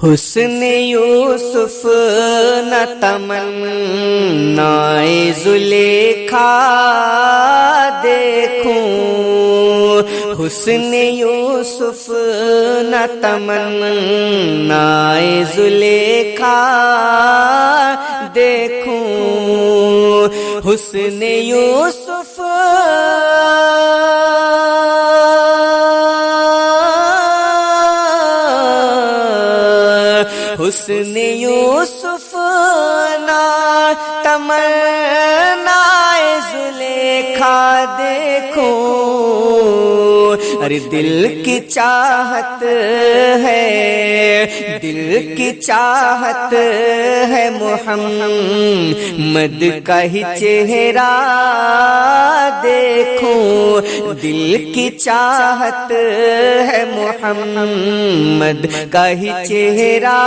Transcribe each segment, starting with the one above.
حسن یوسف نہ تمنائے زلیخا دیکھوں، حسن یوسف نہ تمنائے زلیخا دیکھوں، حسن یوسف حسن یوسف نہ تمنائے زلیخا دیکھو، ارے دل کی چاہت ہے، دل کی چاہت ہے محمد کا ہی چہرہ دیکھو، دل کی چاہت ہے محمد کا ہی چہرہ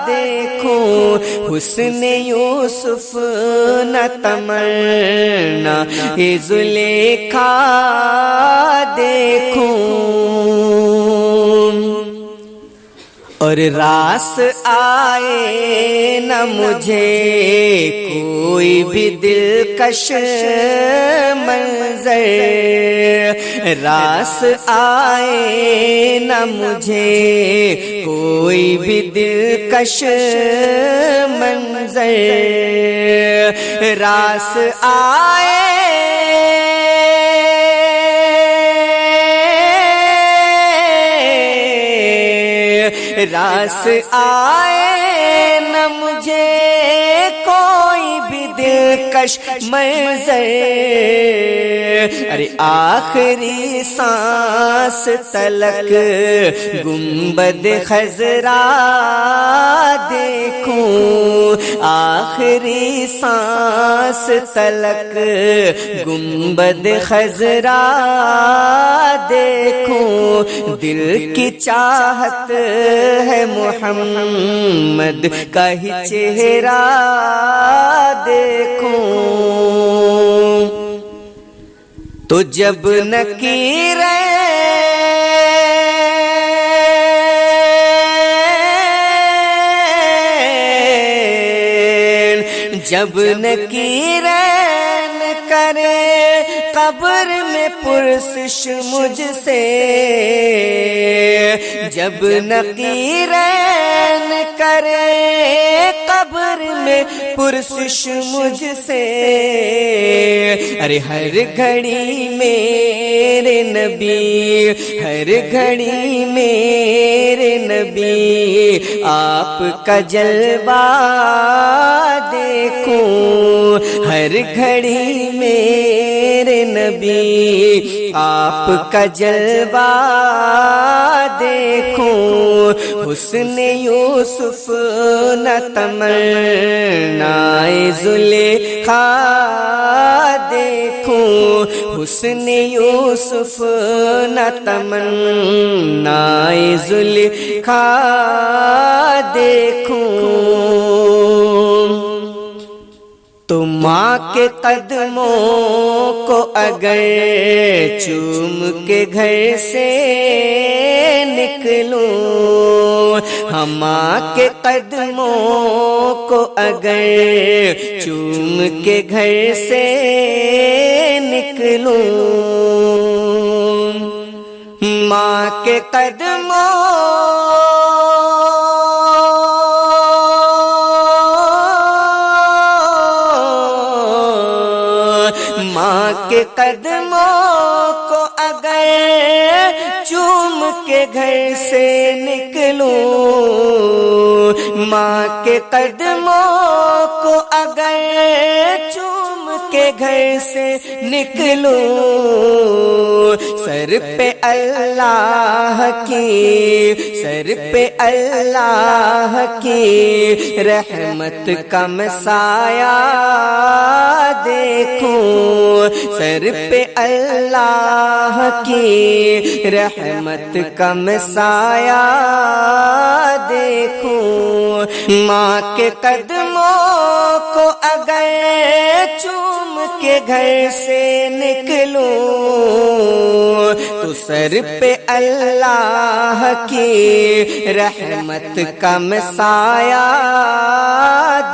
دیکھو، حسن یوسف نہ تمنا یہ زلیخا دیکھو، اور راس آئے نہ مجھے کوئی بھی دلکش منظر، راس آئے نہ مجھے کوئی بھی دلکش منظر، راس آئے راس آئے نہ مجھے کوئی بھی دلکش منظر، ارے آخری سانس تلک گنبد خضرا دیکھوں، آخری سانس تلک گنبد خضرا دیکھوں، دل کی چاہت ہے محمد کا ہی چہرہ دیکھوں، تو جب نکیرین کرے قبر میں پرسش مجھ سے، جب نکیرین کرے قبر میں پرسش مجھ سے، ارے ہر گھڑی میرے نبی، ہر گھڑی میرے نبی آپ کا جلوہ دیکھوں، ہر گھڑی میرے نبی آپ کا جلوہ دیکھوں، حسن یوسف نہ تمنائے زلیخا دیکھوں، حسن یوسف نہ تمنائے زلیخا دیکھوں، تو ماں کے قدموں کو اگر چوم کے گھر سے نکلوں، ہم ماں کے قدموں کو اگر چوم کے گھر سے نکلوں، ماں کے قدموں کے قدموں کو اگر چوم کے گھر سے نکلوں، ماں کے قدموں کو اگر چوم کے گھر سے نکلوں، سر پہ اللہ کی، سر پہ اللہ کی رحمت کا مسایہ دیکھوں، سر پہ اللہ کی رحمت کا مسایہ دیکھوں، ماں کے قدموں کو اگر چوم چوم کے گھر سے نکلوں تو سر پہ اللہ کی رحمت کا سایہ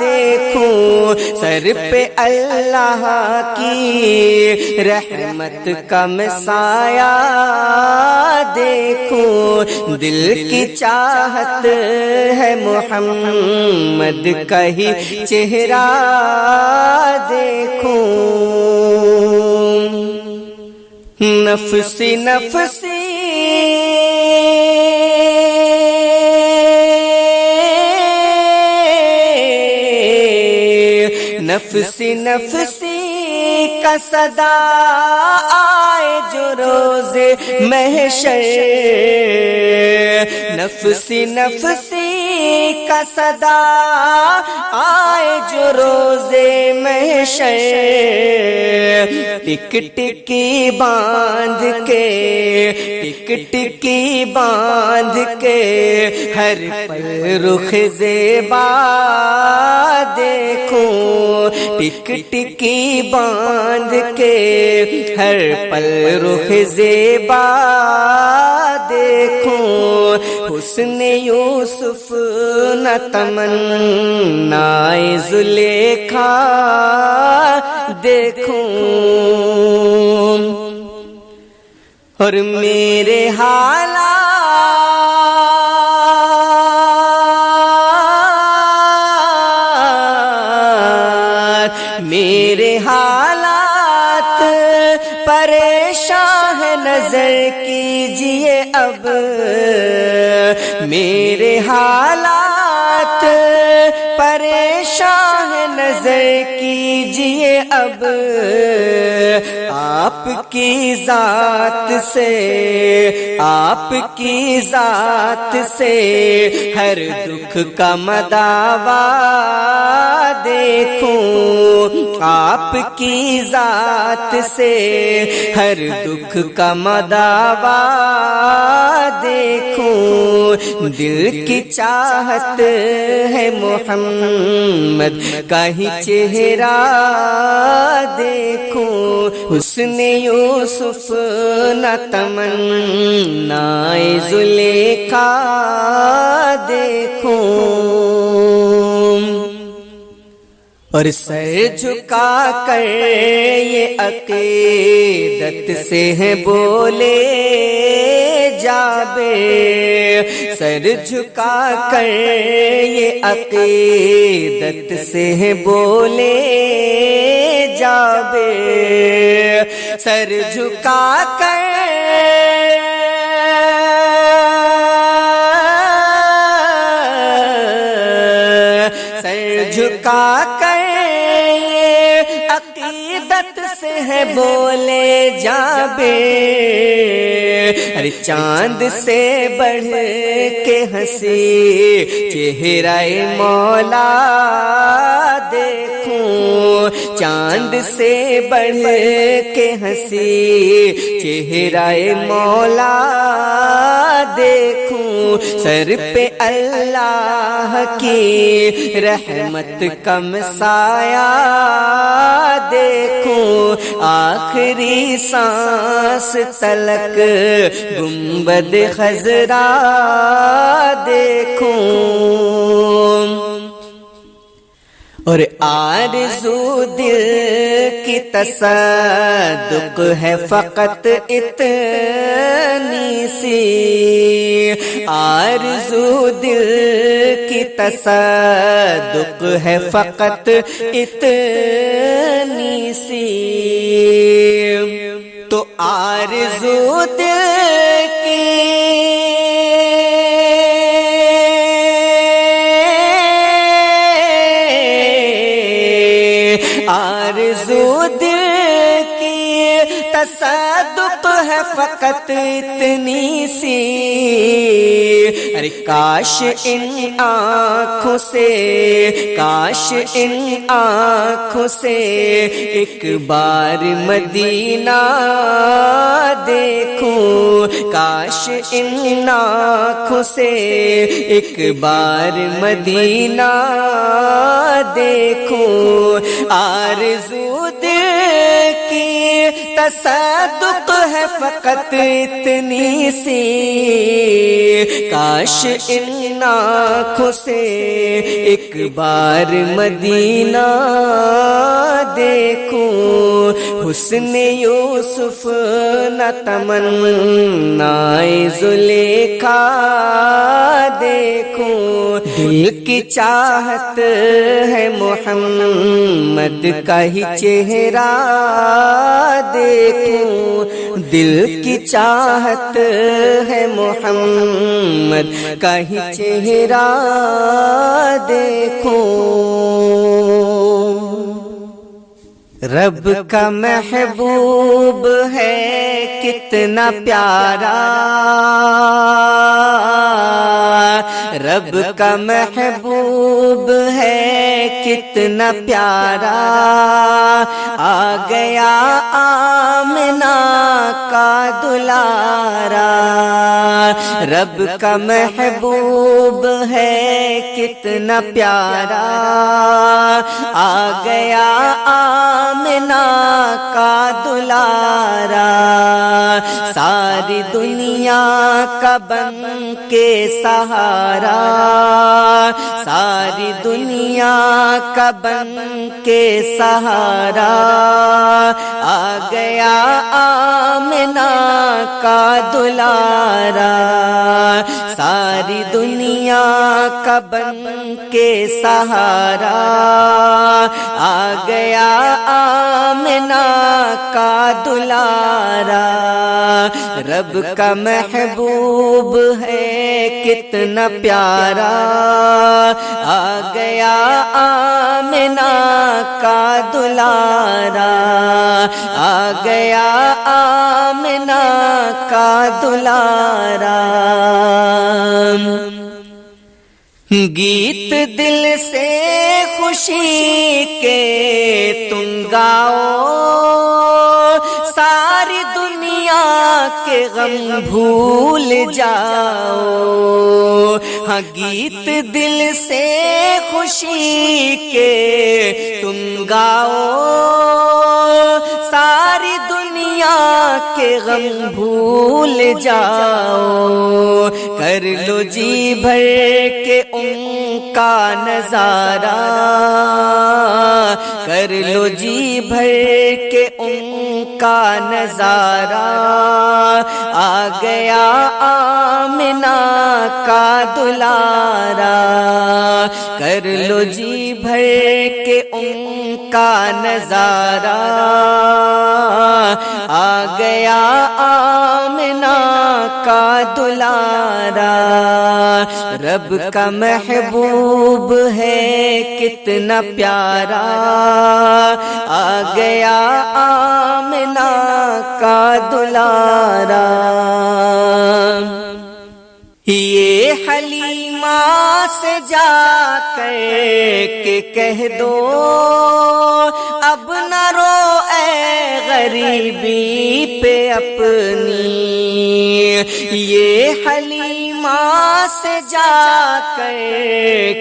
دیکھوں، سر پہ اللہ کی رحمت کا سایہ دیکھوں، دل کی چاہت ہے محمد کا ہی چہرہ دیکھوں، نفسی نفسی نفسی نفسی کا صدا آئے جو روز محشر، نفسی نفسی کا صدا آئے جو روز محشر، ٹک ٹکی باندھ کے ٹک ٹکی باندھ کے ہر پل رخ زیبا دیکھوں، ٹک ٹکی باندھ کے ہر پل رخ زیبا دیکھوں، حسن یوسف نہ تمنائے زلیخا دیکھوں، اور میرے حالات میرے حالات پریشان ہے نظر کیجئے اب، میرے حالات پریشان ہے نظر کیجئے اب، آپ کی ذات سے آپ کی ذات سے ہر دکھ کا مداوا دیکھوں، آپ کی ذات سے ہر دکھ کا مداوا دیکھوں، دل کی چاہت ہے محمد کا ہی چہرہ دیکھوں، حسن یوسف نہ تمنائے زلیخا دیکھوں، اور سر جھکا کر یہ عقیدت سے ہے بولے جابر، سر جھکا کر یہ عقیدت سے ہے بولے جابر، سر جھکا کر سر جھکا کر عقیدت سے ہے بولے جابر، ارے چاند سے بڑھ کے ہنسی چہرہ مولا دیکھوں، چاند سے بڑھ کے ہنسی چہرہ مولا دیکھوں، سر پہ اللہ کی رحمت کا سایہ دیکھوں، آخری سانس تلک گنبد خضرا دیکھوں، اور آرزو دل کی تصدق ہے فقط اتنی سی، آرزو دل کی تصدق ہے فقط اتنی سی، تو آرزو دل کی آرزو دل کی تصدق ہے فقط اتنی سی، ارے کاش ان آنکھوں سے، کاش ان آنکھوں سے ایک بار مدینہ دیکھوں، کاش ان آنکھوں سے ایک بار مدینہ دیکھوں، آرزو دل کی تصدق ہے فقط اتنی سی، کاش ان آنکھوں سے ایک بار مدینہ دیکھوں، حسن یوسف نہ تمنائے زلیخا دیکھوں، دل کی چاہت ہے محمد کا ہی چہرہ دیکھوں، دل کی چاہت ہے محمد کا ہی چہرہ دیکھوں، رب کا محبوب ہے کتنا پیارا، رب کا محبوب ہے کتنا پیارا، آ گیا آمنہ کا دلارا، رب کا محبوب ہے کتنا پیارا، آ گیا آمنہ کا دلارا، ساری دنیا کا بن کے سہارا، ساری دنیا کا بن کے سہارا، آ گیا آمنہ کا دلارا، ساری دنیا کا بن کے سہارا، آ گیا آمنہ کا دلارا، رب کا محبوب ہے کتنا پیارا، آ گیا آمنہ کا دلارا، آ گیا آمنہ کا دلارا، گیت دل سے خوشی کے تم گاؤ، ساری دنیا کے غم بھول جاؤ، ہاں گیت دل سے خوشی کے تم گاؤ، ساری دنیا کے غم بھول جاؤ، کر لو جی بھر کے ان کا نظارہ، کر لو جی بھر کے ان کا نظارہ، آ گیا آمنہ کا دلارا، کر لو جی بھر کے ان کا نظارہ، آ گیا آمنہ کا دلارا، رب کا محبوب ہے کتنا پیارا، آ گیا آمنہ کا دلارا، یہ حلیمہ سے جا کر کے کہہ دو اب نہ رو اے غریبی پہ اپنی، یہ حلیمہ سے جا کر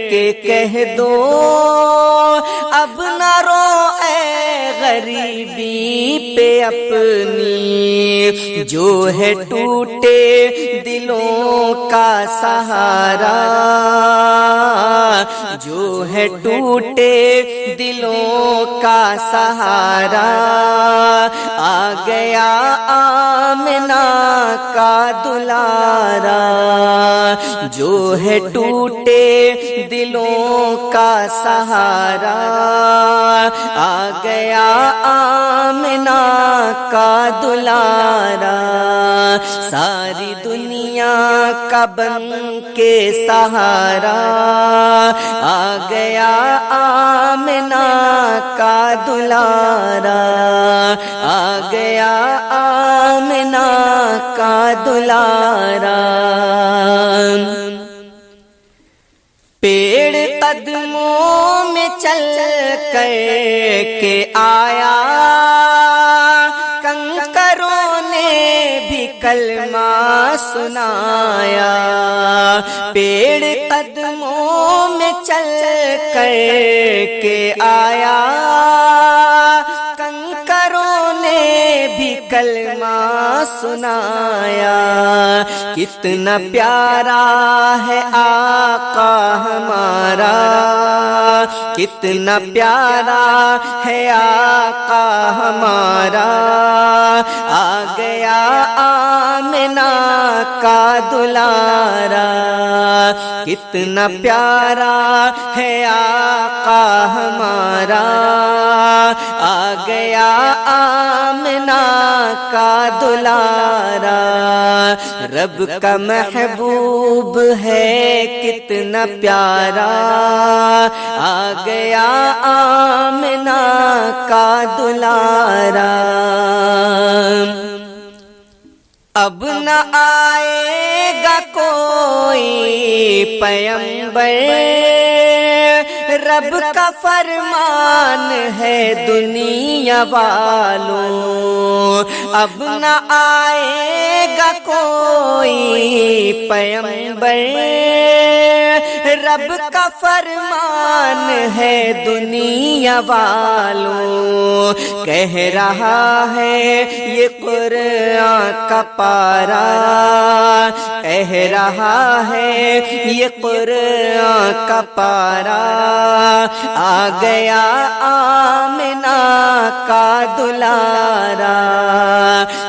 کے کہہ دو اب نہ رو اے غریبی پہ اپنی، جو ہے ٹوٹے دلوں کا سہارا، جو ہے ٹوٹے دلوں کا سہارا، آ گیا آمنہ کا دلارا، جو ہے ٹوٹے دلوں کا سہارا، آ گیا آمنہ کا دلارا، ساری دنیا کا بن کے سہارا، آ گیا آمنہ کا دلارا، آ گیا آمنہ کا دلارا۔ قدموں میں چل کر کے آیا، کنکروں نے بھی کلمہ سنایا، پیڑ قدموں میں چل کر کے آیا، کنکروں نے بھی کلمہ سنایا، کتنا پیارا ہے آقا ہمارا، کتنا پیارا ہے آقا ہمارا، آ گیا آمنہ کا دلارا، کتنا پیارا ہے آقا ہمارا، آ گیا آمنہ کا دلارا، رب کا محبوب ہے کتنا پیارا، آ گیا آمنہ کا دلارا، اب نہ آئے گا کوئی پیغمبر، رب کا فرمان ہے دنیا والوں، اب نہ آئے گا کوئی پیغمبر، رب کا فرمان ہے دنیا والوں، کہہ رہا ہے یہ قرآن کا پارا، کہہ رہا ہے یہ قرآن کا پارا، آ گیا آمنہ کا دلارا،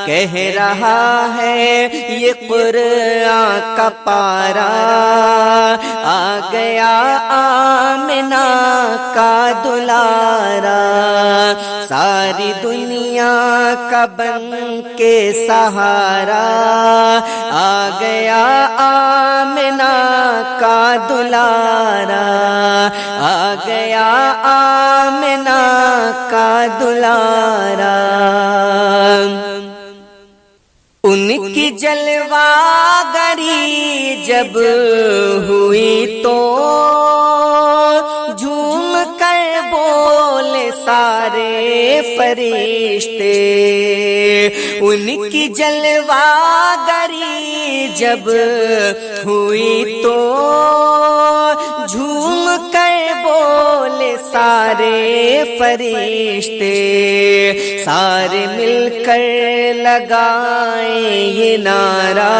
کہہ رہا ہے یہ قرآن کا پارا، آ گیا آمنہ کا دلارا، ساری دنیا کا بن کے سہارا، آ گیا آمنہ کا دلارا، آ گیا آمنہ کا دلارا، ان کی جلوہ گری جب ہوئی تو جھوم کر بولے سارے فرشتے، ان کی جلوہ گری جب ہوئی تو جھوم کر بولے سارے فرشتے، سارے مل کر لگائیں یہ نعرہ،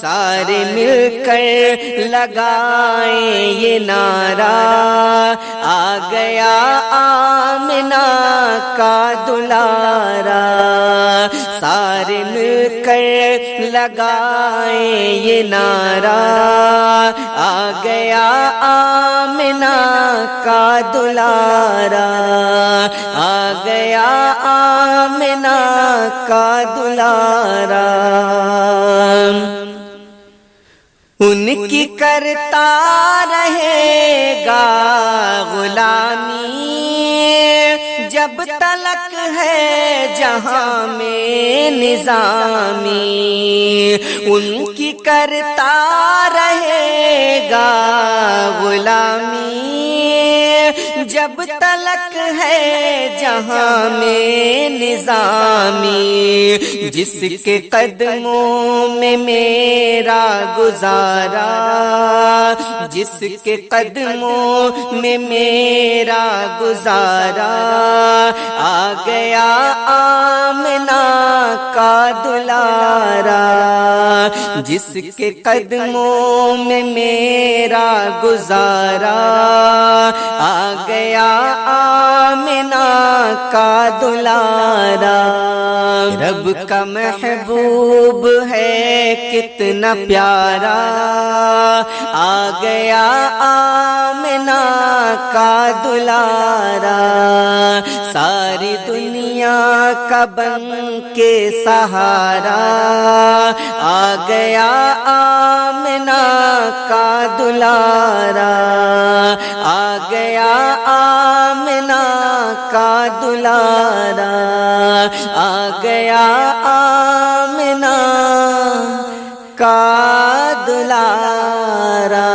سارے مل کر لگائیں یہ نعرہ، آ گیا آمنہ کا دلارا، سارے مل کر لگائیں یہ نعرہ، آ گیا آمنہ کا دلارا، آ گیا آمنہ کا دلارا، ان کی کرتا رہے گا غلامی جب تلک ہے جہاں میں نظامی، ان کی کرتا رہے گا غلامی جب تلک ہے جہاں میں نظامی، جس کے قدموں میں میرا گزارا، جس کے قدموں میں میرا گزارا، آ گیا آمنہ کا دلارا، جس کے قدموں میں میرا گزارا، آ گیا آمنہ کا دلارا، رب کا محبوب ہے کتنا پیارا، آ گیا آمنہ کا دلارا، ساری دنیا کا بن کے سہارا، آ گیا آمنہ کا دلارا، آ گیا آمنہ کا دلارا، آ گیا آمنہ کا دلارا۔